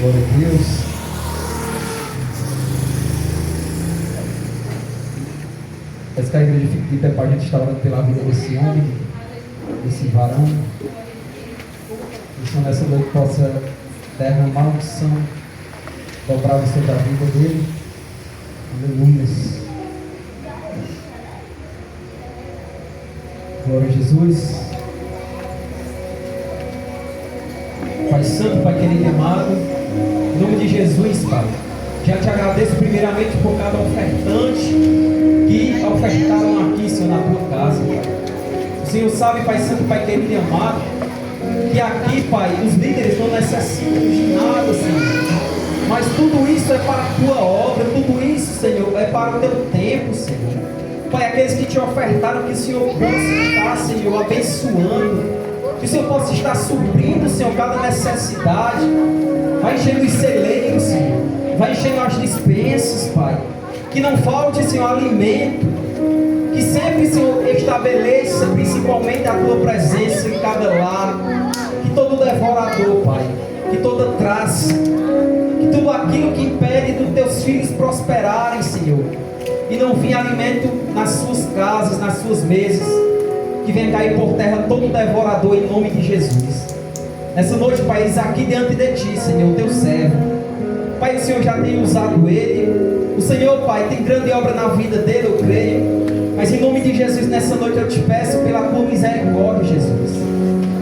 Glória a Deus. Peço que a igreja fique de pé para a gente estar orando pela vida desse homem, desse varão. Que o Senhor nessa noite possa derramar a unção, dobrar sobre a vida dele. Aleluia. Glória a Jesus. Pai Santo, Pai querido e amado, em nome de Jesus, Pai, já te agradeço primeiramente por cada ofertante que ofertaram aqui, Senhor, na tua casa, Pai. O Senhor sabe, Pai Santo, Pai querido e amado, que aqui, Pai, os líderes não necessitam de nada, Senhor, mas tudo isso é para a tua obra, tudo isso, Senhor, é para o teu tempo, Senhor. Pai, aqueles que te ofertaram, que o Senhor possa estar, Senhor, abençoando, que o Senhor possa estar suprindo, Senhor, cada necessidade. Vai enchendo os celeiros, Senhor. Vai enchendo as dispensas, Pai. Que não falte, Senhor, alimento. Que sempre, Senhor, estabeleça principalmente a tua presença em cada lar. Que todo devorador, Pai, que toda traça, que tudo aquilo que impede dos teus filhos prosperarem, Senhor, e não vir alimento nas suas casas, nas suas mesas, que venha cair por terra todo devorador em nome de Jesus. Nessa noite, Pai, eis aqui diante de Ti, Senhor, Teu servo. Pai, o Senhor já tem usado ele. O Senhor, Pai, tem grande obra na vida dele, eu creio. Mas em nome de Jesus, nessa noite eu te peço pela Tua misericórdia, Jesus.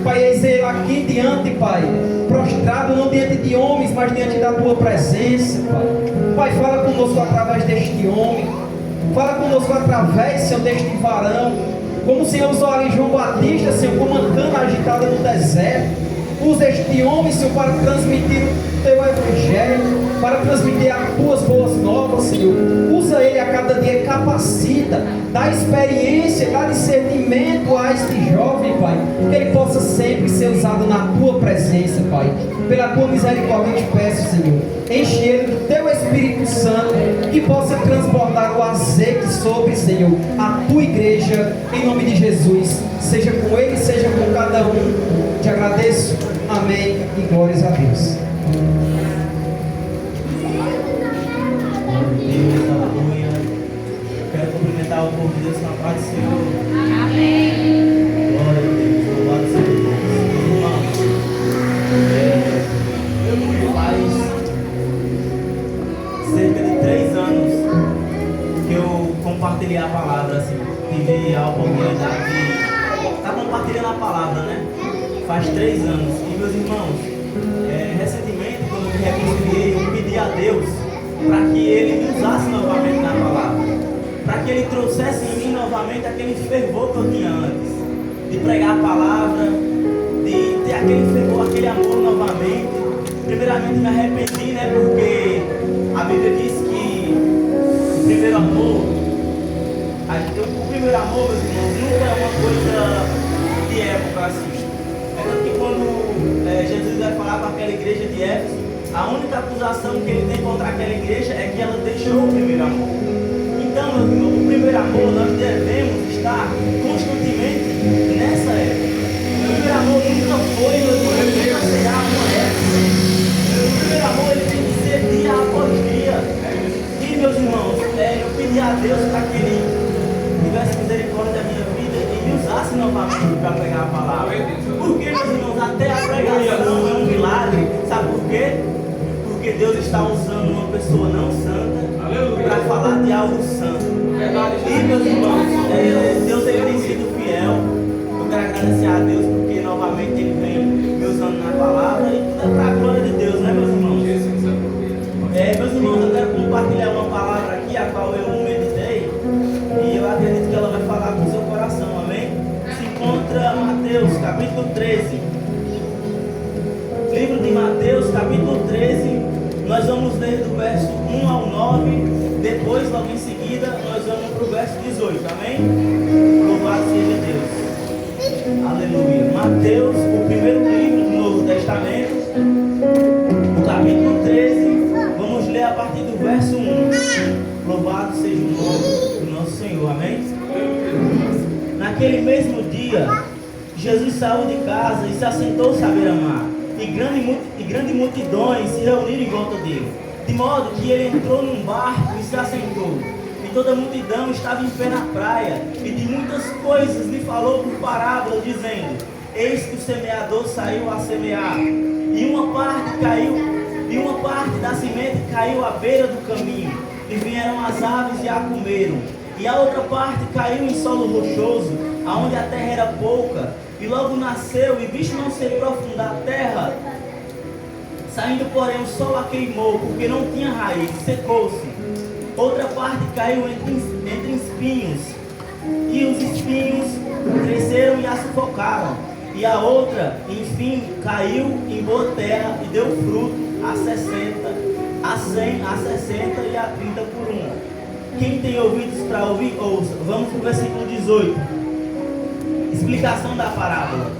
Pai, eis ele aqui diante, Pai, prostrado não diante de homens, mas diante da Tua presença, Pai. Pai, fala conosco através deste homem. Fala conosco através, Senhor, deste varão. Como o Senhor usou ali João Batista, Senhor, como uma cana agitada no deserto. Usa este homem, Senhor, para transmitir o Teu Evangelho, para transmitir as Tuas boas novas, Senhor. Usa ele a cada dia, capacita, dá experiência, dá discernimento a este jovem, Pai, que ele possa sempre ser usado na Tua presença, Pai. Pela Tua misericórdia eu te peço, Senhor, enche ele do Teu Espírito Santo, que possa transbordar o azeite sobre, Senhor, a Tua igreja, em nome de Jesus. Seja com ele, seja com cada um. Te agradeço, amém, e glórias a Deus. Deus, aleluia. Quero cumprimentar o povo de Deus com a paz do Senhor. Amém. Glória a Deus, louvado seja Deus. Irmãos, faz cerca de 3 anos que eu compartilhei a palavra, assim, tive a oportunidade de estar compartilhando a palavra, né? Faz 3 anos. E meus irmãos, recentemente, quando eu me reconciliei, eu pedi a Deus para que Ele me usasse novamente na palavra, para que Ele trouxesse em mim novamente aquele fervor que eu tinha antes, de pregar a palavra, de ter aquele fervor, aquele amor novamente. Primeiramente me arrependi, né, porque a Bíblia diz que o primeiro amor, meus irmãos, nunca é uma coisa de época assim. É tanto que quando Jesus vai falar com aquela igreja de Éfeso, a única acusação que ele tem contra aquela igreja é que ela deixou o primeiro amor. Então, meu irmão, o primeiro amor nós devemos estar constantemente nessa época. O primeiro amor nunca foi, meu irmão, nunca será uma época. O primeiro amor ele tem que ser dia após dia. E, meus irmãos, eu pedi a Deus para que Ele tivesse misericórdia da minha vida e me usasse novamente para pregar a palavra. Porque, meus irmãos, até a pregação é um milagre. Sabe por quê? Porque Deus está usando uma pessoa não santa para falar de algo santo. E, meus irmãos, Deus ele tem sido fiel. Eu quero agradecer a Deus porque novamente Ele vem me usando na palavra e tudo é para a glória de Deus, né, meus irmãos? Meus irmãos, eu quero compartilhar uma palavra aqui, a qual eu meditei, e eu acredito que ela vai falar com o seu coração, amém? Se encontra Mateus, capítulo 13. Livro de Mateus, capítulo 13, nós vamos ler do verso 1 ao 9, depois, logo em seguida, nós vamos para o verso 18, amém? Louvado seja Deus. Aleluia. Mateus, o primeiro livro do Novo Testamento, o capítulo 13, vamos ler a partir do verso 1. Louvado seja o nome do nosso Senhor, amém? Naquele mesmo dia, Jesus saiu de casa e se assentou-se à beira-mar. e grande multidões se reuniram em volta dele, de modo que ele entrou num barco e se assentou. E toda a multidão estava em pé na praia, e de muitas coisas lhe falou por parábola, dizendo: eis que o semeador saiu a semear, e uma parte da semente caiu à beira do caminho, e vieram as aves e a comeram. E a outra parte caiu em solo rochoso, aonde a terra era pouca, e logo nasceu, e visto não ser profunda a terra, saindo porém o sol a queimou, porque não tinha raiz, secou-se. Outra parte caiu entre espinhos, e os espinhos cresceram e a sufocaram. E a outra, enfim, caiu em boa terra e deu fruto a 60, a 100, a 60 e a 30 por um. Quem tem ouvidos para ouvir, ouça. Vamos para o versículo 18. Explicação da parábola.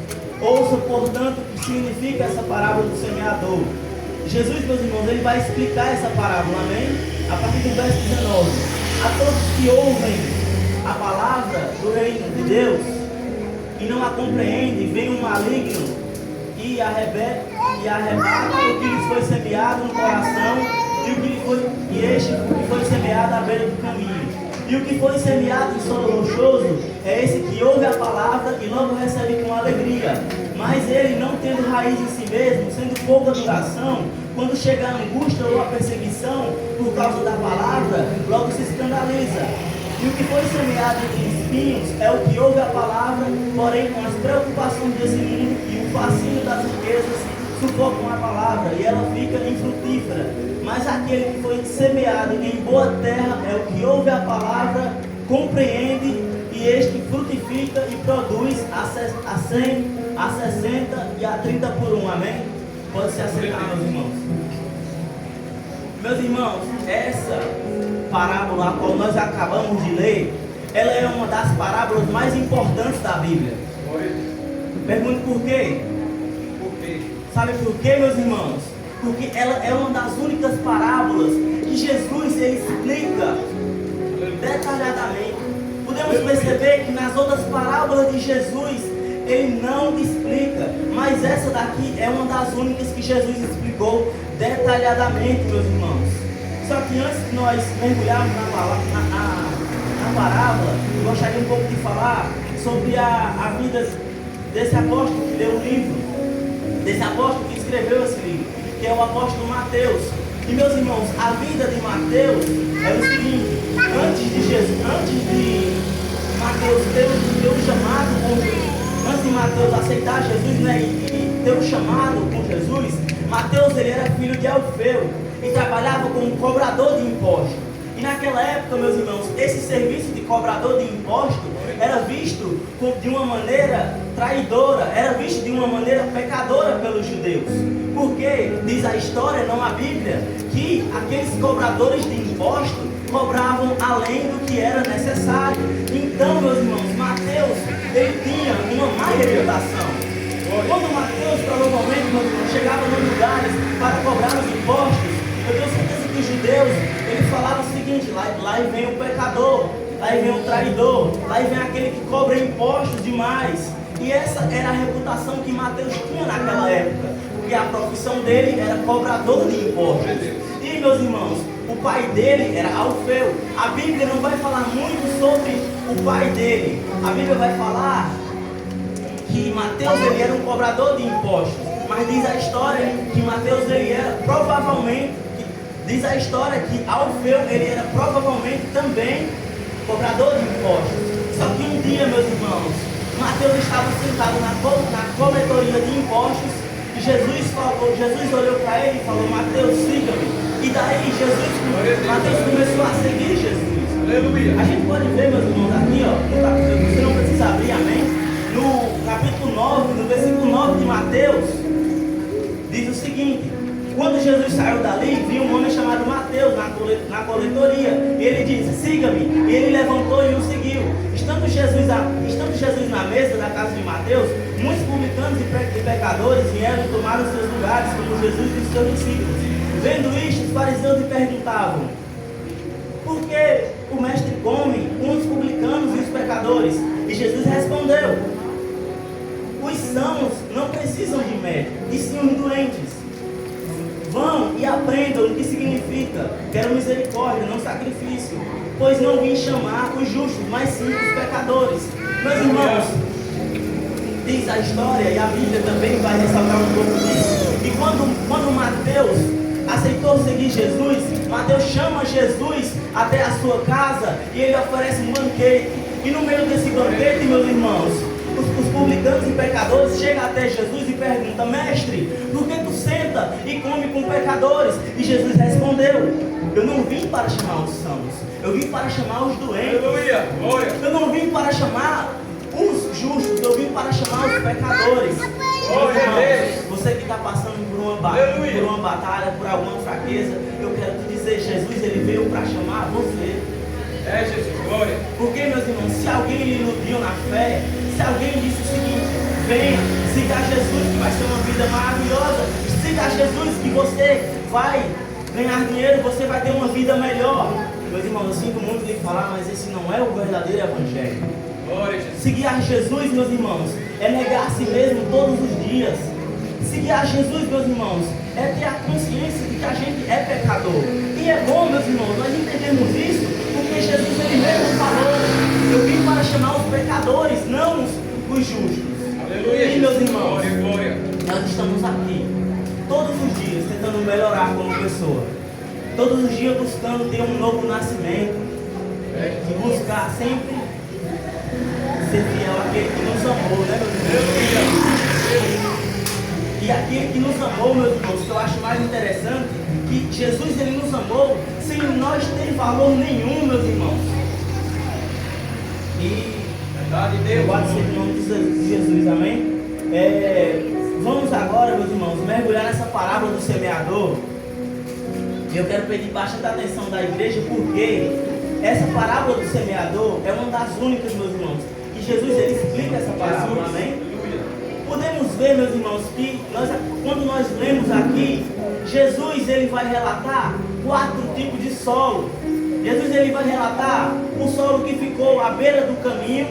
Ouça, portanto, o que significa essa parábola do semeador. Jesus, meus irmãos, ele vai explicar essa parábola, amém? A partir do verso 19. A todos que ouvem a palavra do reino de Deus e não a compreendem, vem um maligno e arrebata o que lhes foi semeado no coração, este que foi semeado à beira do caminho. E o que foi semeado em solo rochoso é esse que ouve a palavra e logo recebe com alegria. Mas ele, não tendo raiz em si mesmo, sendo pouca duração, quando chega a angústia ou a perseguição por causa da palavra, logo se escandaliza. E o que foi semeado entre espinhos é o que ouve a palavra, porém com as preocupações desse mundo e o fascínio das riquezas sufocam a palavra e ela fica infrutífera. Mas aquele que foi semeado em boa terra é o que ouve a palavra, compreende, e este frutifica e produz a 100, a 60 e a 30 por um. Amém? Pode se aceitar, meus irmãos. Meus irmãos, essa parábola a qual nós acabamos de ler, ela é uma das parábolas mais importantes da Bíblia. Pergunto por quê? Sabe por quê, meus irmãos? Porque ela é uma das únicas parábolas que Jesus ele explica detalhadamente. Podemos perceber que nas outras parábolas de Jesus ele não explica, mas essa daqui é uma das únicas que Jesus explicou detalhadamente, meus irmãos. Só que antes de nós mergulharmos na parábola, eu gostaria um pouco de falar sobre a vida desse apóstolo que deu o livro, desse apóstolo que escreveu esse livro, que é o apóstolo Mateus. E, meus irmãos, a vida de Mateus é o seguinte: antes de Mateus ter o chamado com Jesus, antes de Mateus aceitar Jesus, né, e ter o chamado com Jesus, Mateus ele era filho de Alfeu e trabalhava como cobrador de impostos. E naquela época, meus irmãos, esse serviço de cobrador de impostos era visto de uma maneira traidora, era visto de uma maneira pecadora pelos judeus. Porque diz a história, não a Bíblia, que aqueles cobradores de impostos cobravam além do que era necessário. Então, meus irmãos, Mateus ele tinha uma má reputação. Quando Mateus provavelmente, meus irmãos, chegava nos lugares para cobrar os impostos, eu tenho certeza que os judeus eles falavam o seguinte: lá vem o pecador, lá vem o traidor, lá vem aquele que cobra impostos demais. E essa era a reputação que Mateus tinha naquela época, porque a profissão dele era cobrador de impostos. E, meus irmãos, o pai dele era Alfeu. A Bíblia não vai falar muito sobre o pai dele. A Bíblia vai falar que Mateus ele era um cobrador de impostos, mas diz a história que Mateus ele era provavelmente, diz a história que Alfeu ele era provavelmente também cobrador de impostos. Só que um dia, meus irmãos, Mateus estava sentado na coletoria de impostos e Jesus olhou para ele e falou: Mateus, siga-me. E daí Mateus começou a seguir Jesus. Aleluia. A gente pode ver, meus irmãos, aqui, ó, no capítulo, você não precisa abrir, amém? No capítulo 9, no versículo 9 de Mateus, diz o seguinte: quando Jesus saiu dali, viu um homem chamado Mateus na coletoria. E ele disse: siga-me. E ele levantou e o seguiu. Estando Jesus na mesa da casa de Mateus, muitos publicanos e pecadores vieram e tomaram seus lugares, como Jesus e os seus discípulos. Vendo isto, os fariseus lhe perguntavam: por que o mestre come com os publicanos e os pecadores? E Jesus respondeu: Os sãos não precisam de médico, e sim os doentes. Vão e aprendam o que significa: quero misericórdia, não sacrifício, pois não vim chamar os justos, mas sim os pecadores. Meus irmãos, diz a história, e a Bíblia também vai ressaltar um pouco disso, que quando Mateus aceitou seguir Jesus, Mateus chama Jesus até a sua casa e ele oferece um banquete. E no meio desse banquete, meus irmãos, os publicanos e pecadores chegam até Jesus e perguntam: mestre, por que tu senta e come com pecadores? E Jesus respondeu: eu não vim para chamar os sãos, eu vim para chamar os doentes. Eu não vim para chamar os justos, eu vim para chamar os pecadores. Irmãos, você que está passando por uma batalha, por alguma fraqueza, eu quero te dizer, Jesus ele veio para chamar você. Jesus, glória. Porque, meus irmãos, se alguém lhe iludiu na fé, se alguém disse o seguinte: venha, siga a Jesus que vai ser uma vida maravilhosa, siga a Jesus que você vai ganhar dinheiro, você vai ter uma vida melhor. Meus irmãos, eu sinto muito de falar, mas esse não é o verdadeiro evangelho. Glória a Jesus. Seguir a Jesus, meus irmãos, é negar a si mesmo todos os dias. Seguir a Jesus, meus irmãos, é ter a consciência de que a gente é pecador. E é bom, meus irmãos, nós entendemos isso, porque Jesus ele mesmo falou: eu vim para chamar os pecadores, não os justos. Aleluia. E, meus irmãos, Glória, glória. nós estamos aqui todos os dias tentando melhorar como pessoa, todos os dias buscando ter um novo nascimento, e buscar sempre ser fiel àquele que nos amou, né, meus irmãos? E aquele que nos amou, meus irmãos, que eu acho mais interessante, que Jesus ele nos amou sem nós ter valor nenhum, meus irmãos. E Verdade, Deus. pode ser em nome de Jesus, amém? Vamos agora, meus irmãos, mergulhar nessa parábola do semeador. E eu quero pedir bastante atenção da igreja, porque essa parábola do semeador é uma das únicas, meus irmãos, que Jesus ele explica essa parábola, amém? Podemos ver, meus irmãos, que quando nós lemos aqui, Jesus ele vai relatar 4 tipos de solo. Jesus ele vai relatar o solo que ficou à beira do caminho.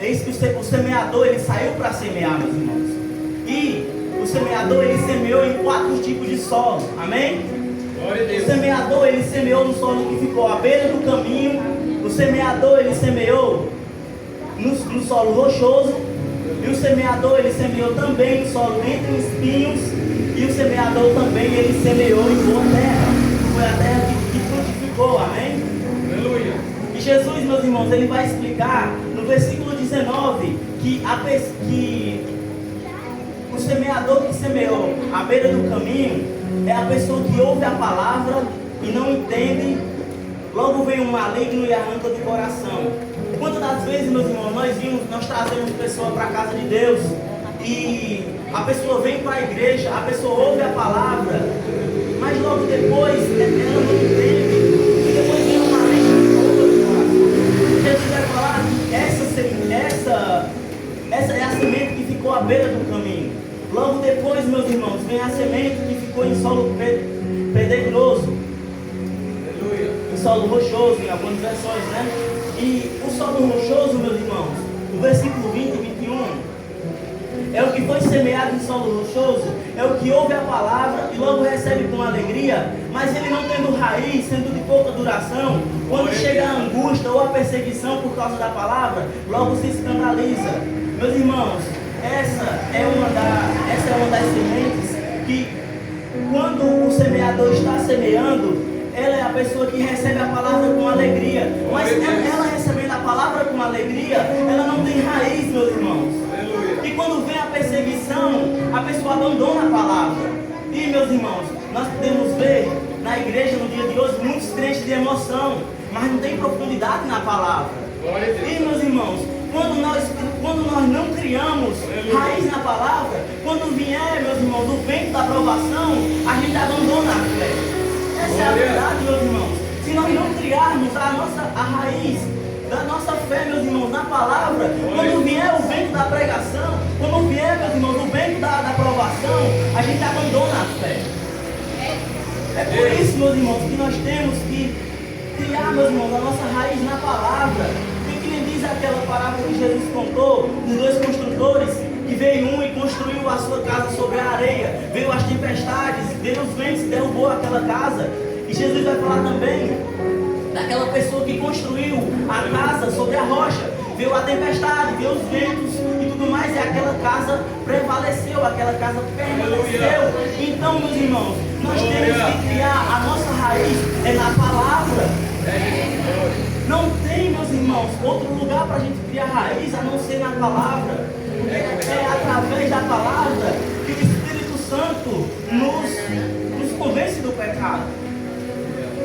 Eis que o semeador ele saiu para semear, meus irmãos. E o semeador ele semeou em 4 tipos de solo, amém? Glória a Deus. O semeador ele semeou no solo que ficou à beira do caminho. O semeador ele semeou no solo rochoso. E o semeador ele semeou também no solo entre espinhos. E o semeador também ele semeou em boa terra. Foi a terra que frutificou, amém? Aleluia. E Jesus, meus irmãos, ele vai explicar no versículo 19 que o semeador que semeou à beira do caminho é a pessoa que ouve a palavra e não entende. Logo vem um maligno e arranca do coração. Quantas das vezes, meus irmãos, nós trazemos pessoa para a casa de Deus e a pessoa vem para a igreja, a pessoa ouve a palavra, mas logo depois ela não entende, e depois vem um maligno e arranca do coração. Jesus vai falar que essa é a semente que ficou à beira do caminho. Logo depois, meus irmãos, vem a semente que ficou em solo pedregoso, em solo rochoso, em algumas versões, né? E o solo rochoso, meus irmãos, o versículo 20 e 21, é o que foi semeado em solo rochoso, é o que ouve a palavra e logo recebe com alegria, mas ele não tendo raiz, sendo de pouca duração, quando chega a angústia ou a perseguição por causa da palavra, logo se escandaliza. Meus irmãos, essa é uma das sementes que, quando o semeador está semeando, ela é a pessoa que recebe a palavra com alegria. Mas ela recebendo a palavra com alegria, ela não tem raiz, meus irmãos. E quando vem a perseguição, a pessoa abandona a palavra. E, meus irmãos, nós podemos ver na igreja no dia de hoje muitos crentes de emoção, mas não tem profundidade na palavra. E, meus irmãos, quando nós não criamos raiz na palavra, quando vier, meus irmãos, o vento da aprovação, a gente abandona a fé. Essa é a verdade, meus irmãos. Se nós não criarmos a raiz da nossa fé, meus irmãos, na palavra, quando vier o vento da pregação, quando vier, meus irmãos, o vento da aprovação, a gente abandona a fé. É por isso, meus irmãos, que nós temos que criar, meus irmãos, a nossa raiz na palavra. E que nem diz aquela parábola que Jesus contou dos 2 construtores, que veio um e construiu a sua casa sobre a areia, veio as tempestades, veio os ventos e derrubou aquela casa. E Jesus vai falar também daquela pessoa que construiu a casa sobre a rocha, veio a tempestade, veio os ventos e tudo mais, e aquela casa prevaleceu, aquela casa permaneceu. Então, meus irmãos, nós temos que criar a nossa raiz na palavra. Não tem, meus irmãos, outro lugar para a gente criar raiz a não ser na palavra. É através da palavra que o Espírito Santo nos convence do pecado.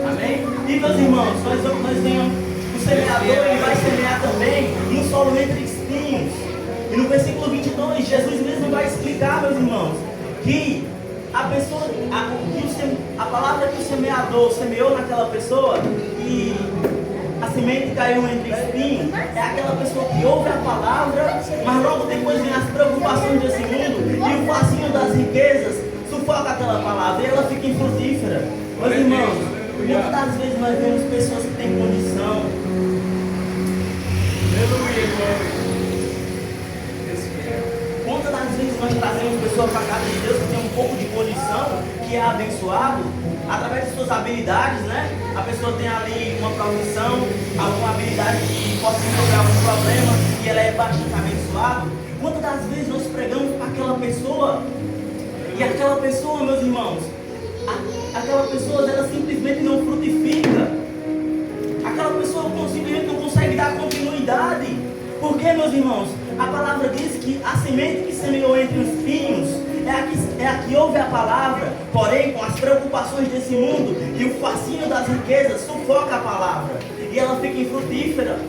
Amém? E, meus irmãos, nós venhamos, o semeador ele vai semear também no solo entre espinhos. E no versículo 22, Jesus mesmo vai explicar, meus irmãos, que a pessoa, a palavra que o semeador semeou naquela pessoa e a semente caiu entre espinhos, é aquela pessoa que ouve a palavra, mas logo depois vem as preocupações desse mundo e o fascínio das riquezas sufoca aquela palavra e ela fica infrutífera. Meus irmãos, muitas das vezes nós vemos pessoas que têm condição. Quantas das vezes nós trazemos pessoas para a casa de Deus que tem um pouco de condição, que é abençoado, através de suas habilidades, né? A pessoa tem ali uma profissão, alguma habilidade que possa resolver algum problema e ela é bastante abençoada. Quantas das vezes nós pregamos para aquela pessoa e aquela pessoa, meus irmãos, aquela pessoa ela simplesmente não frutifica, aquela pessoa simplesmente não consegue dar continuidade. Por quê, meus irmãos? A palavra diz que a semente que semeou entre os espinhos é a que ouve a palavra, porém com as preocupações desse mundo e o fascínio das riquezas sufoca a palavra e ela fica infrutífera.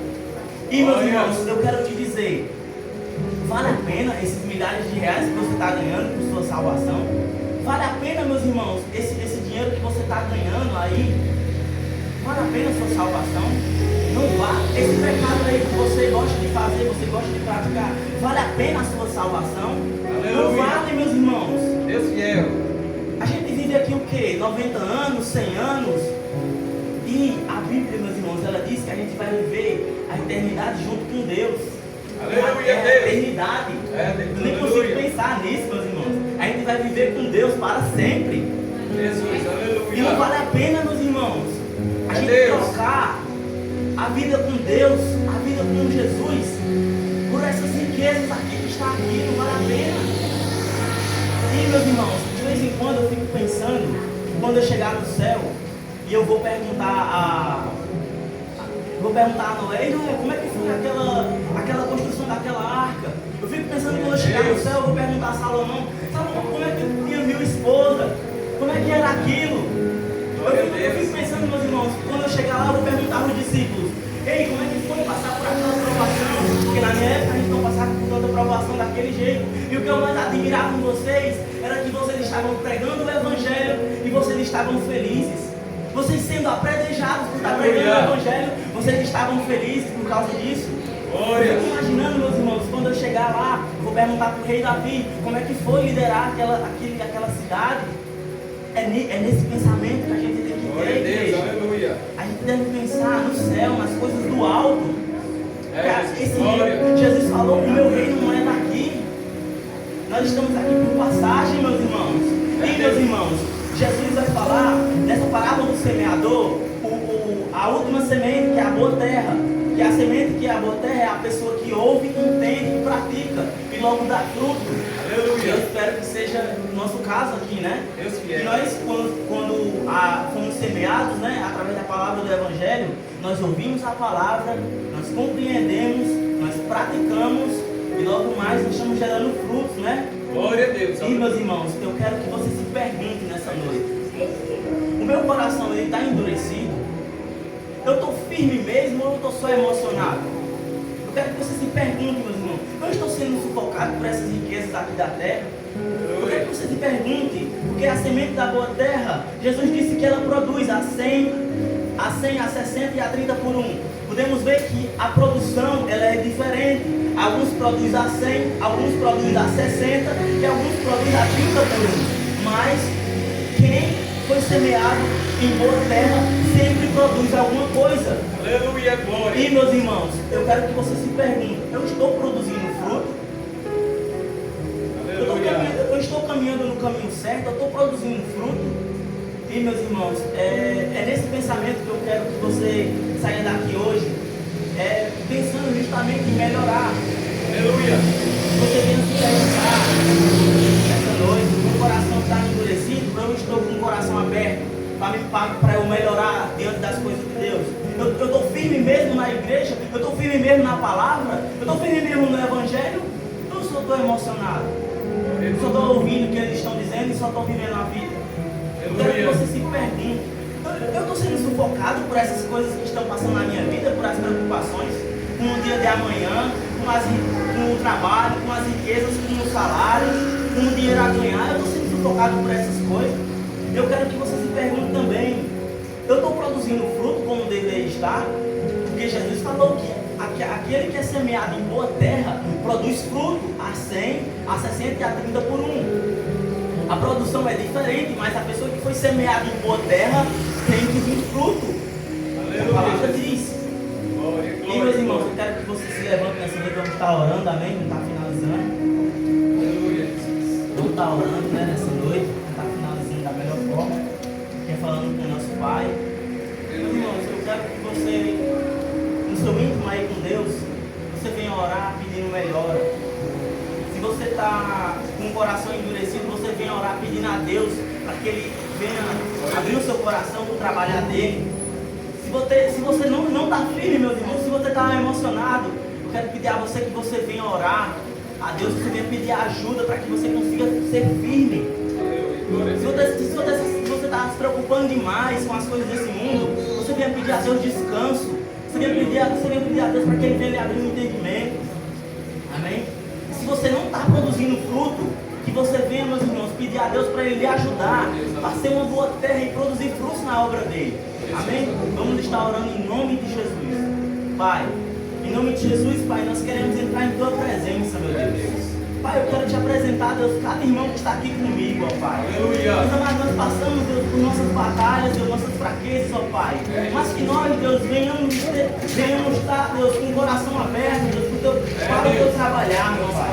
E, meus irmãos, eu quero te dizer, vale a pena esses milhares de reais que você está ganhando por sua salvação? Vale a pena, meus irmãos, esse dinheiro que você está ganhando aí? Vale a pena a sua salvação? Não vale. Esse pecado aí que você gosta de fazer, você gosta de praticar, vale a pena a sua salvação? Aleluia. Não vale, meus irmãos. Deus fiel. A gente vive aqui o quê? 90 anos, 100 anos? E a Bíblia, meus irmãos, ela diz que a gente vai viver a eternidade junto com Deus. Aleluia, a eternidade. Eu nem consigo pensar nisso, meus irmãos. A gente vai viver com Deus para sempre. Jesus, aleluia. E não vale a pena, meus irmãos, a gente trocar a vida com Deus, a vida com Jesus, por essas riquezas aqui que está aqui. Não vale a pena. E, meus irmãos, de vez em quando eu fico pensando, quando eu chegar no céu, e eu vou perguntar a Noé, Noé, como é que foi aquela construção daquela arca? Eu fico pensando, quando eu chegar no céu, eu vou perguntar a Salomão, como é que tinha 1000 esposas? Como é que era aquilo? Eu fico pensando, meus irmãos, quando eu chegar lá, eu vou perguntar aos discípulos, ei, como é que foi passar por aquela provação? Porque na minha época a gente não passava por toda provação daquele jeito. E o que eu mais admirava em vocês era que vocês estavam pregando o Evangelho e vocês estavam felizes. Vocês sendo apedrejados por estar pregando o Evangelho, vocês estavam felizes por causa disso. Eu fico imaginando, meus irmãos, quando eu chegar lá, eu vou perguntar para o rei Davi como é que foi liderar aquela cidade. É nesse pensamento que a gente tem que ter, igreja. Aleluia. A gente deve pensar no céu, nas coisas do alto. Jesus falou, o meu reino não é daqui. Nós estamos aqui por passagem, meus irmãos. E, meus irmãos, Jesus vai falar nessa parábola do semeador, a última semente, que é a boa terra. Que a semente que é a boa terra é a pessoa que ouve, entende e pratica e logo dá fruto. Aleluia. Eu espero que seja o nosso caso aqui, né? E nós, quando fomos semeados, né, através da palavra do Evangelho, nós ouvimos a palavra, nós compreendemos, nós praticamos e logo mais nós estamos gerando frutos, né? Glória a Deus. E, meus irmãos, eu quero que você se pergunte nessa noite: o meu coração está endurecido? Eu estou firme mesmo ou eu estou só emocionado? Eu quero que você se pergunte, meus irmãos: eu estou sendo sufocado por essas riquezas aqui da terra? Eu quero que você se pergunte, porque a semente da boa terra, Jesus disse que ela produz a 100, a 60 e a 30 por 1. Podemos ver que a produção ela é diferente. Alguns produzem a 100, alguns produzem a 60 e alguns produzem a 30 por 1. Mas quem foi semeado em boa terra sempre produz alguma coisa. Aleluia, glória. E, meus irmãos, eu quero que você se pergunte: eu estou produzindo fruto? estou caminhando no caminho certo, eu estou produzindo fruto. E meus irmãos, é nesse pensamento que eu quero que você saia daqui hoje, pensando justamente em melhorar. Aleluia. Você venha se perguntar essa noite, meu coração está endurecido, eu estou com o coração aberto para eu melhorar diante das coisas de Deus. Eu estou firme mesmo na igreja, eu estou firme mesmo na palavra, eu estou firme mesmo no evangelho, eu só estou emocionado. Eu só estou ouvindo o que eles estão dizendo e só estou vivendo a vida. Eu quero que você se pergunte. Eu estou sendo sufocado por essas coisas que estão passando na minha vida, por as preocupações, com o dia de amanhã, com o trabalho, com as riquezas, com o salário, com o dinheiro a ganhar. Eu estou sendo sufocado por essas coisas. Eu quero que você se pergunte também: eu estou produzindo fruto como deveria estar? Porque Jesus falou que aquele que é semeado em boa terra produz fruto a 100, a 60 e a 30 por 1. A produção é diferente, mas a pessoa que foi semeada em boa terra tem que vir fruto. A palavra diz. E meus irmãos, eu quero que você se levante nessa noite. Vamos estar orando, amém? Não está finalizando. Vamos estar orando, né, nessa noite. Vamos estar finalizando da melhor forma, que é falando com o nosso Pai. Meus irmãos, eu quero que você, no seu íntimo aí com Deus, você venha orar pedindo melhora. Se você está com o coração endurecido, você venha orar pedindo a Deus para que Ele venha abrir o seu coração para o trabalhar dele. Se você não está firme, meus irmãos, se você está emocionado, eu quero pedir a você que você venha orar a Deus, que você venha pedir ajuda para que você consiga ser firme. Se você está se preocupando demais com as coisas desse mundo, você venha pedir a Deus descanso. Você venha pedir a Deus para que Ele venha lhe abrir um entendimento. Amém? Se você não está produzindo fruto, que você venha, meus irmãos, pedir a Deus para Ele lhe ajudar a ser uma boa terra e produzir frutos na obra dele. Amém? Vamos estar orando em nome de Jesus. Pai, em nome de Jesus, Pai, nós queremos entrar em Tua presença, meu Deus. Pai, eu quero Te apresentar, Deus, cada irmão que está aqui comigo, ó Pai. Aleluia. Deus amado, nós passamos, Deus, por nossas batalhas, Deus, nossas fraquezas, ó Pai. Mas que nós, Deus, venhamos estar, Deus, com o coração aberto, Deus, para o Teu trabalhar, meu Pai.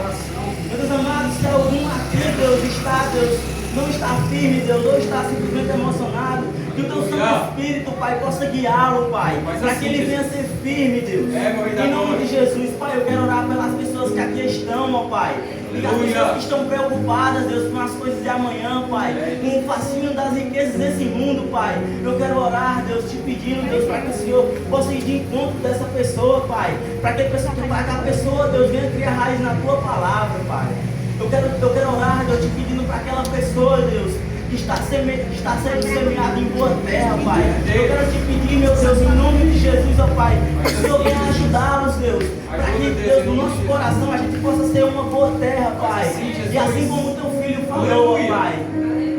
Meus amados, se algum aqui, Deus, não está firme, Deus, ou está simplesmente emocionado, que o Teu Santo Espírito, Pai, possa guiá-lo, Pai, para que ele venha ser firme, Deus. Em nome de Jesus, Pai, eu quero orar pelas pessoas que aqui estão, ó Pai. E as pessoas que estão preocupadas, Deus, com as coisas de amanhã, Pai, com o fascínio das riquezas desse mundo, Pai. Eu quero orar, Deus, te pedindo, Deus, para que o Senhor possa ir de encontro dessa pessoa, Pai. Para que a pessoa, Deus, venha criar raiz na Tua palavra, Pai. Eu quero orar, Deus, te pedindo para aquela pessoa, Deus, que está sendo semeada em boa terra, Pai. Eu quero te pedir, meu Deus, em nome de Jesus, ó Pai, que o Senhor venha ajudá-los, Deus, para que, Deus, no nosso coração a gente possa ser uma boa terra, Pai. E assim como o Teu Filho falou, ó Pai,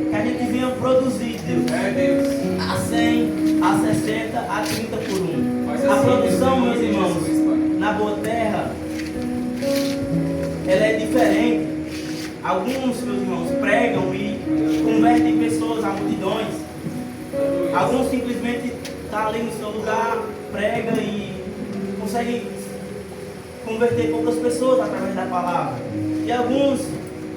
que a gente venha produzir, Deus, a 100, a 60, a 30 por 1. A produção, meus irmãos, na boa terra, ela é diferente. Alguns, meus irmãos, pregam e convertem pessoas a multidões. Alguns simplesmente estão ali no seu lugar, pregam e conseguem converter poucas pessoas através da palavra. E alguns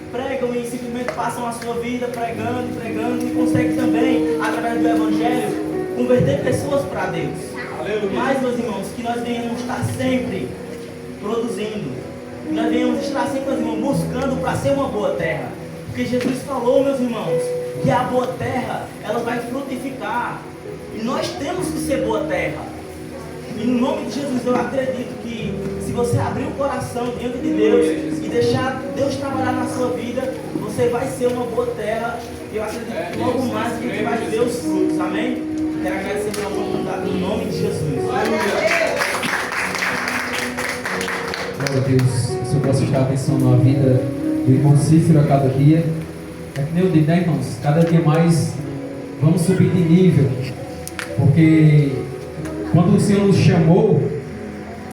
pregam e simplesmente passam a sua vida pregando e conseguem também, através do Evangelho, converter pessoas para Deus. Mas, meus irmãos, que nós venhamos estar sempre produzindo. Nós devemos estar sempre, meus irmãos, buscando para ser uma boa terra. Porque Jesus falou, meus irmãos, que a boa terra, ela vai frutificar. E nós temos que ser boa terra. E no nome de Jesus, eu acredito que se você abrir o coração diante de Deus e deixar Deus trabalhar na sua vida, você vai ser uma boa terra. E eu acredito que logo mais a gente vai ver os frutos. Amém? Quero agradecer pela oportunidade no nome de Jesus. Glória a Deus, que o Senhor possa prestar atenção na vida do irmão Cícero a cada dia. É que nem eu digo, né, irmãos? Cada dia mais vamos subir de nível. Porque quando o Senhor nos chamou,